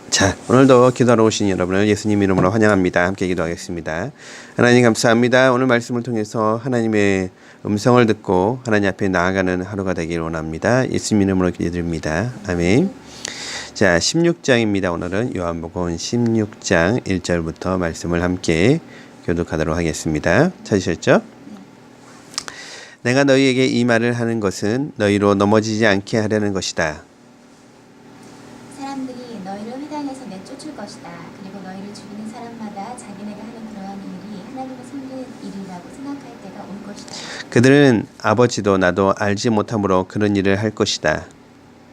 자, 오늘도 기도하러 오신 여러분을 예수님 이름으로 환영합니다. 함께 기도하겠습니다. 하나님 감사합니다. 오늘 말씀을 통해서 하나님의 음성을 듣고 하나님 앞에 나아가는 하루가 되길 원합니다. 예수님 이름으로 기도드립니다. 아멘. 자, 16장입니다. 오늘은 요한복음 16장 1절부터 말씀을 함께 교독하도록 하겠습니다. 찾으셨죠? 내가 너희에게 이 말을 하는 것은 너희로 넘어지지 않게 하려는 것이다. 사람들이 너희를 회당에서 내쫓을 것이다. 그리고 너희를 죽이는 사람마다 자기네가 하는 그러한 일이 하나님을 섬기는 일이라고 생각할 때가 올 것이다. 그들은 아버지도 나도 알지 못함으로 그런 일을 할 것이다.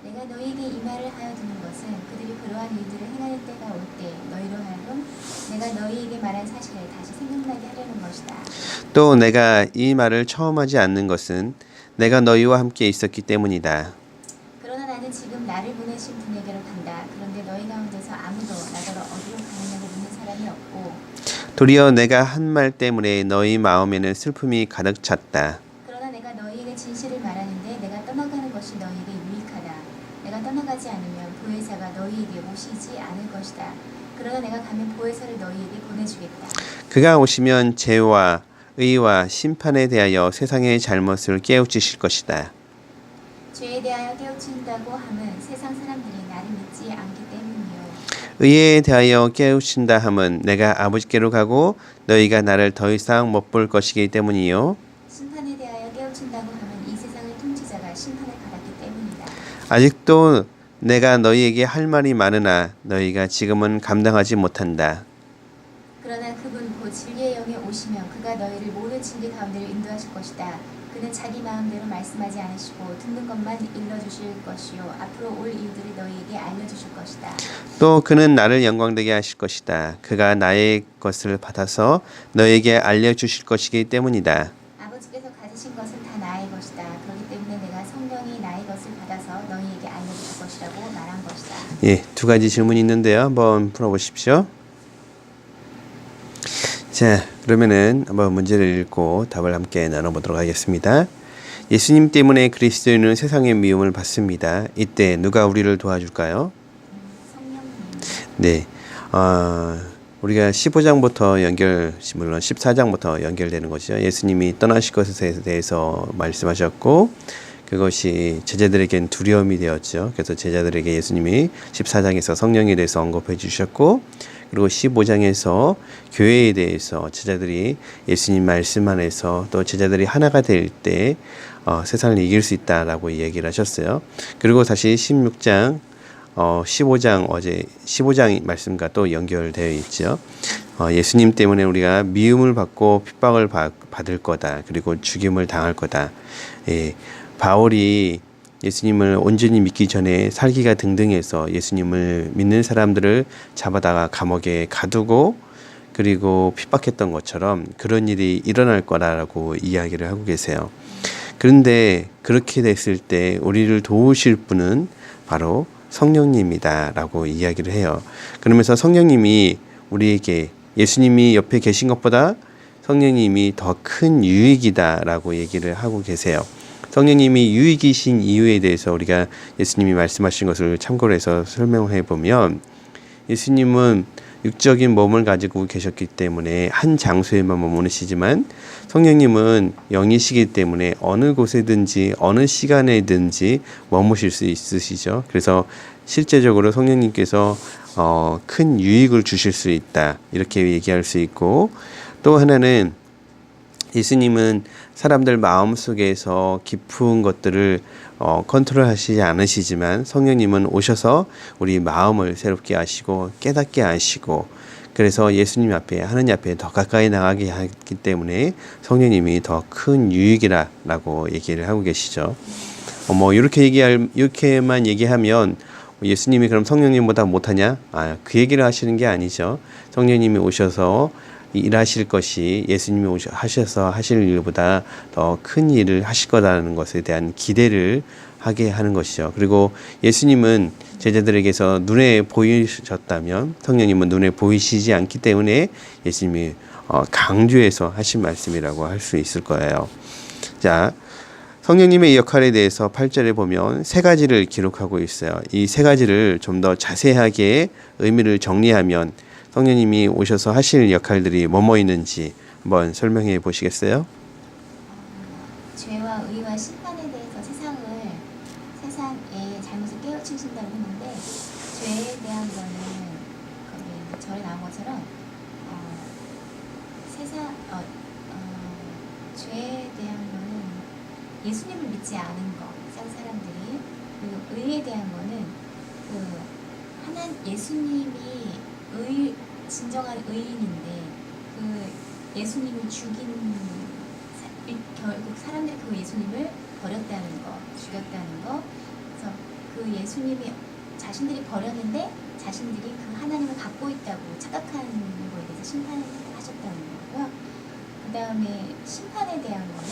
내가 너희에게 이 말을 하여 두는 것은 그들이 그러한 일들을 행하는 때가 올 때 너희로 하여금 내가 너희에게 말한 사실을 다시 생각나게 하려는 것이다. 또 내가 이 말을 처음 하지 않는 것은 내가 너희와 함께 있었기 때문이다. 그러나 나는 지금 나를 보내신 분에게로 간다. 그런데 너희 가운데서 아무도 나더러 어디로 가느냐고 묻는 사람이 없고 도리어 내가 한 말 때문에 너희 마음에는 슬픔이 가득 찼다. 그러나 내가 너희에게 진실을 말하는데 내가 떠나가는 것이 너희에게 유익하다. 내가 떠나가지 않으면 보혜사가 너희에게 오시지 않을 것이다. 그러나 내가 가면 보혜사를 너희에게 보내주겠다. 그가 오시면 죄와 의와 심판에 대하여 세상의 잘못을 깨우치실 것이다. 죄에 대하여 깨우친다고 함은 세상 사람들이 나를 믿지 않기 때문이요. 의에 대하여 깨우친다 함은 내가 아버지께로 가고 너희가 나를 더 이상 못 볼 것이기 때문이요. 심판에 대하여 깨우친다고 함은 이 세상의 통치자가 심판을 받았기 때문이다. 아직도 내가 너희에게 할 말이 많으나 너희가 지금은 감당하지 못한다. 그러나 그분 곧 진리의 영에 오시면 그가 너희를 모든 진리 가운데로 인도하실 것이다. 그는 자기 마음대로 말씀하지 않으시고 듣는 것만 일러주실 것이요 앞으로 올 일들을 너희에게 알려주실 것이다. 또 그는 나를 영광되게 하실 것이다. 그가 나의 것을 받아서 너에게 알려주실 것이기 때문이다. 아버지께서 가지신 것은 다 나의 것이다. 그렇기 때문에 내가 성령이 나의 것을 받아서 너희에게 알려주실 것이라고 말한 것이다. 예, 두 가지 질문이 있는데요. 한번 풀어보십시오. 자, 그러면은 한번 문제를 읽고 답을 함께 나눠보도록 하겠습니다. 예수님 때문에 그리스도인은 세상의 미움을 받습니다. 이때 누가 우리를 도와줄까요? 성령님. 네, 우리가 15장부터 물론 14장부터 연결되는 것이죠. 예수님이 떠나실 것에 대해서 말씀하셨고 그것이 제자들에겐 두려움이 되었죠. 그래서 제자들에게 예수님이 14장에서 성령에 대해서 언급해 주셨고 그리고 15장에서 교회에 대해서 제자들이 예수님 말씀 안에서 또 제자들이 하나가 될 때 세상을 이길 수 있다라고 얘기를 하셨어요. 그리고 다시 16장 15장 말씀과 또 연결되어 있죠. 예수님 때문에 우리가 미움을 받고 핍박을 받을 거다. 그리고 죽임을 당할 거다. 예, 바울이 예수님을 온전히 믿기 전에 살기가 등등해서 예수님을 믿는 사람들을 잡아다가 감옥에 가두고 그리고 핍박했던 것처럼 그런 일이 일어날 거라고 이야기를 하고 계세요. 그런데 그렇게 됐을 때 우리를 도우실 분은 바로 성령님이다 라고 이야기를 해요. 그러면서 성령님이 우리에게 예수님이 옆에 계신 것보다 성령님이 더 큰 유익이다 라고 얘기를 하고 계세요. 성령님이 유익이신 이유에 대해서 우리가 예수님이 말씀하신 것을 참고로 해서 설명해 보면 예수님은 육적인 몸을 가지고 계셨기 때문에 한 장소에만 머무르시지만 성령님은 영이시기 때문에 어느 곳에든지 어느 시간에든지 머무실 수 있으시죠. 그래서 실제적으로 성령님께서 큰 유익을 주실 수 있다 이렇게 얘기할 수 있고 또 하나는 예수님은 사람들 마음속에서 깊은 것들을 컨트롤하시지 않으시지만 성령님은 오셔서 우리 마음을 새롭게 하시고 깨닫게 하시고 그래서 예수님 앞에 하느님 앞에 더 가까이 나가게 하기 때문에 성령님이 더 큰 유익이라고 얘기를 하고 계시죠. 이렇게만 얘기하면 예수님이 그럼 성령님보다 못하냐? 그 얘기를 하시는 게 아니죠. 성령님이 오셔서 일하실 것이 예수님이 하셔서 하실 일보다 더 큰 일을 하실 거라는 것에 대한 기대를 하게 하는 것이죠. 그리고 예수님은 제자들에게서 눈에 보이셨다면 성령님은 눈에 보이시지 않기 때문에 예수님이 강조해서 하신 말씀이라고 할 수 있을 거예요. 자, 성령님의 역할에 대해서 8절에 보면 세 가지를 기록하고 있어요. 이 세 가지를 좀 더 자세하게 의미를 정리하면 성령님이 오셔서 하실 역할들이 뭐뭐 있는지 한번 설명해 보시겠어요? 죄와 의와 심판에 대해서 세상의 잘못을 깨우치신다고 했는데 죄에 대한 거는 거기 절에 나온 것처럼 죄에 대한 거는 예수님을 믿지 않은 것, 사람들이. 그리고 의에 대한 거는 예수님이 진정한 의인인데 예수님이 결국 사람들이 그 예수님을 버렸다는 거, 죽였다는 거. 그래서 그 예수님이 자신들이 버렸는데 자신들이 그 하나님을 갖고 있다고 착각하는 거에 대해서 심판을 하셨다는 거고요. 그 다음에 심판에 대한 거는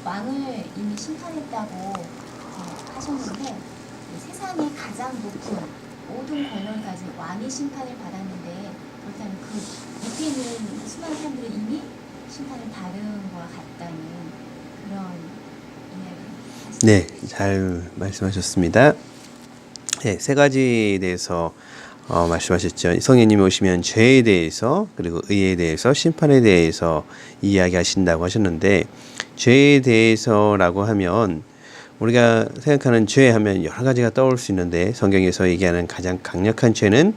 왕을 이미 심판했다고 하셨는데 세상에 가장 높은 모든 권력을 가진 왕이 심판을 받았는데 그렇다면 그 밑에 있는 수많은 사람들은 이미 심판을 받은 거와 같다는 그런 이야기. 네, 잘 말씀하셨습니다. 네, 세 가지에 대해서 말씀하셨죠. 성령님이 오시면 죄에 대해서 그리고 의에 대해서 심판에 대해서 이야기하신다고 하셨는데 죄에 대해서라고 하면 우리가 생각하는 죄 하면 여러 가지가 떠올 수 있는데 성경에서 얘기하는 가장 강력한 죄는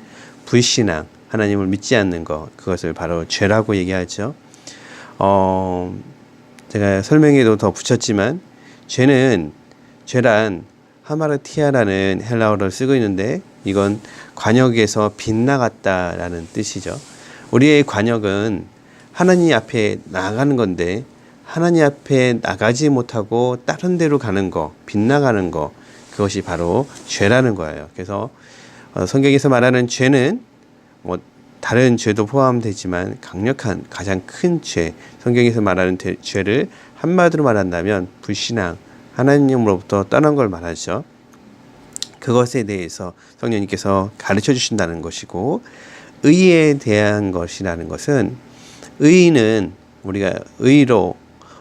불신앙, 하나님을 믿지 않는 것, 그것을 바로 죄라고 얘기하죠. 제가 설명에도 더 붙였지만 죄란 하마르티아라는 헬라어를 쓰고 있는데 이건 관역에서 빗나갔다라는 뜻이죠. 우리의 관역은 하나님 앞에 나아가는 건데 하나님 앞에 나가지 못하고 다른 데로 가는 거, 빗나가는 거, 그것이 바로 죄라는 거예요. 그래서 성경에서 말하는 죄는 뭐 다른 죄도 포함되지만 강력한 가장 큰 죄, 성경에서 말하는 죄를 한마디로 말한다면 불신앙, 하나님으로부터 떠난 걸 말하죠. 그것에 대해서 성령님께서 가르쳐 주신다는 것이고, 의에 대한 것이라는 것은, 의는 우리가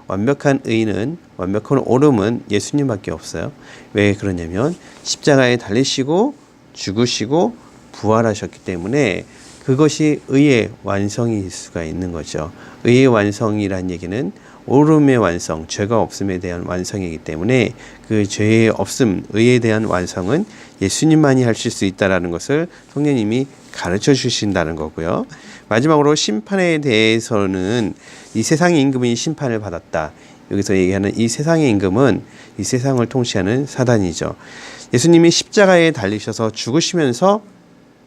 완벽한 의는, 완벽한 옳음은 예수님밖에 없어요. 왜 그러냐면 십자가에 달리시고 죽으시고 부활하셨기 때문에 그것이 의의 완성일 수가 있는 거죠. 의의 완성이란 얘기는 옳음의 완성, 죄가 없음에 대한 완성이기 때문에 그 죄의 없음, 의에 대한 완성은 예수님만이 하실 수 있다는 것을 성령님이 가르쳐 주신다는 거고요. 마지막으로 심판에 대해서는 이 세상의 임금이 심판을 받았다. 여기서 얘기하는 이 세상의 임금은 이 세상을 통치하는 사단이죠. 예수님이 십자가에 달리셔서 죽으시면서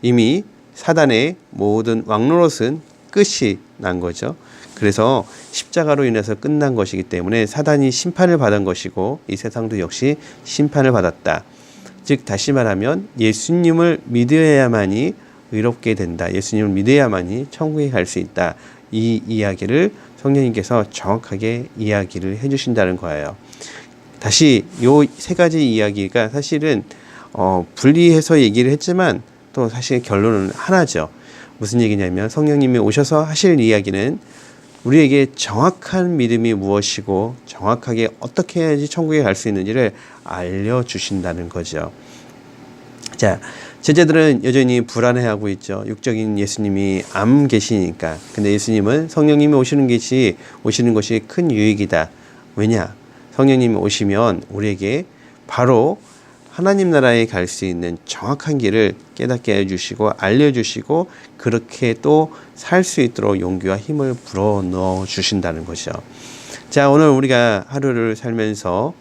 이미 사단의 모든 왕노릇은 끝이 난 거죠. 그래서 십자가로 인해서 끝난 것이기 때문에 사단이 심판을 받은 것이고 이 세상도 역시 심판을 받았다. 즉 다시 말하면 예수님을 믿어야만이 의롭게 된다. 예수님을 믿어야만이 천국에 갈 수 있다. 이 이야기를 성령님께서 정확하게 이야기를 해주신다는 거예요. 다시 요 세 가지 이야기가 사실은 분리해서 얘기를 했지만 또 사실 결론은 하나죠. 무슨 얘기냐면 성령님이 오셔서 하실 이야기는 우리에게 정확한 믿음이 무엇이고 정확하게 어떻게 해야지 천국에 갈 수 있는지를 알려주신다는 거죠. 자, 제자들은 여전히 불안해하고 있죠. 육적인 예수님이 안 계시니까. 근데 예수님은 성령님이 오시는 것이 큰 유익이다. 왜냐? 성령님이 오시면 우리에게 바로 하나님 나라에 갈 수 있는 정확한 길을 깨닫게 해주시고 알려주시고 그렇게 또 살 수 있도록 용기와 힘을 불어넣어 주신다는 것이죠. 자, 오늘 우리가 하루를 살면서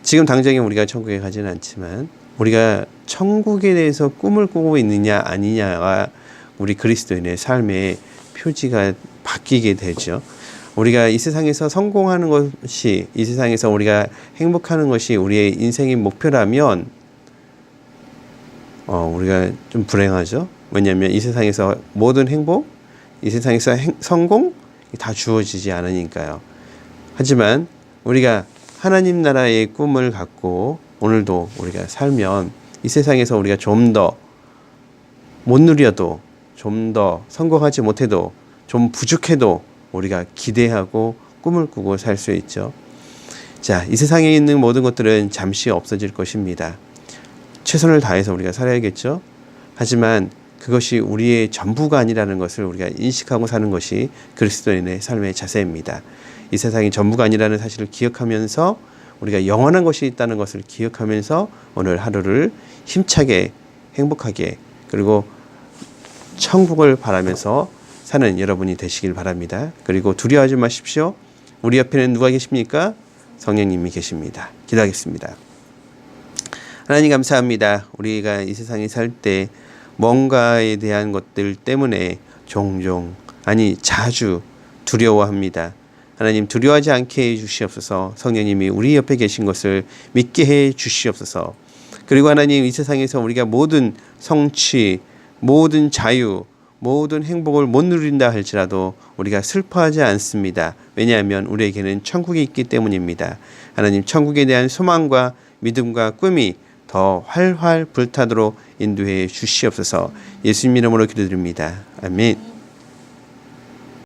지금 당장에 우리가 천국에 가지는 않지만 우리가 천국에 대해서 꿈을 꾸고 있느냐 아니냐가 우리 그리스도인의 삶의 표지가 바뀌게 되죠. 우리가 이 세상에서 성공하는 것이, 이 세상에서 우리가 행복하는 것이 우리의 인생의 목표라면 우리가 좀 불행하죠. 왜냐하면 이 세상에서 모든 행복, 이 세상에서 성공 다 주어지지 않으니까요. 하지만 우리가 하나님 나라의 꿈을 갖고 오늘도 우리가 살면 이 세상에서 우리가 좀 더 못 누려도, 좀 더 성공하지 못해도, 좀 부족해도 우리가 기대하고 꿈을 꾸고 살 수 있죠. 자, 이 세상에 있는 모든 것들은 잠시 없어질 것입니다. 최선을 다해서 우리가 살아야겠죠. 하지만 그것이 우리의 전부가 아니라는 것을 우리가 인식하고 사는 것이 그리스도인의 삶의 자세입니다. 이 세상이 전부가 아니라는 사실을 기억하면서 우리가 영원한 것이 있다는 것을 기억하면서 오늘 하루를 힘차게 행복하게 그리고 천국을 바라면서 사는 여러분이 되시길 바랍니다. 그리고 두려워하지 마십시오. 우리 옆에는 누가 계십니까? 성령님이 계십니다. 기도하겠습니다. 하나님 감사합니다. 우리가 이 세상에 살 때 뭔가에 대한 것들 때문에 종종 아니 자주 두려워합니다. 하나님 두려워하지 않게 해 주시옵소서. 성령님이 우리 옆에 계신 것을 믿게 해 주시옵소서. 그리고 하나님 이 세상에서 우리가 모든 성취, 모든 자유, 모든 행복을 못 누린다 할지라도 우리가 슬퍼하지 않습니다. 왜냐하면 우리에게는 천국이 있기 때문입니다. 하나님 천국에 대한 소망과 믿음과 꿈이 더 활활 불타도록 인도해 주시옵소서. 예수님 이름으로 기도드립니다. 아멘.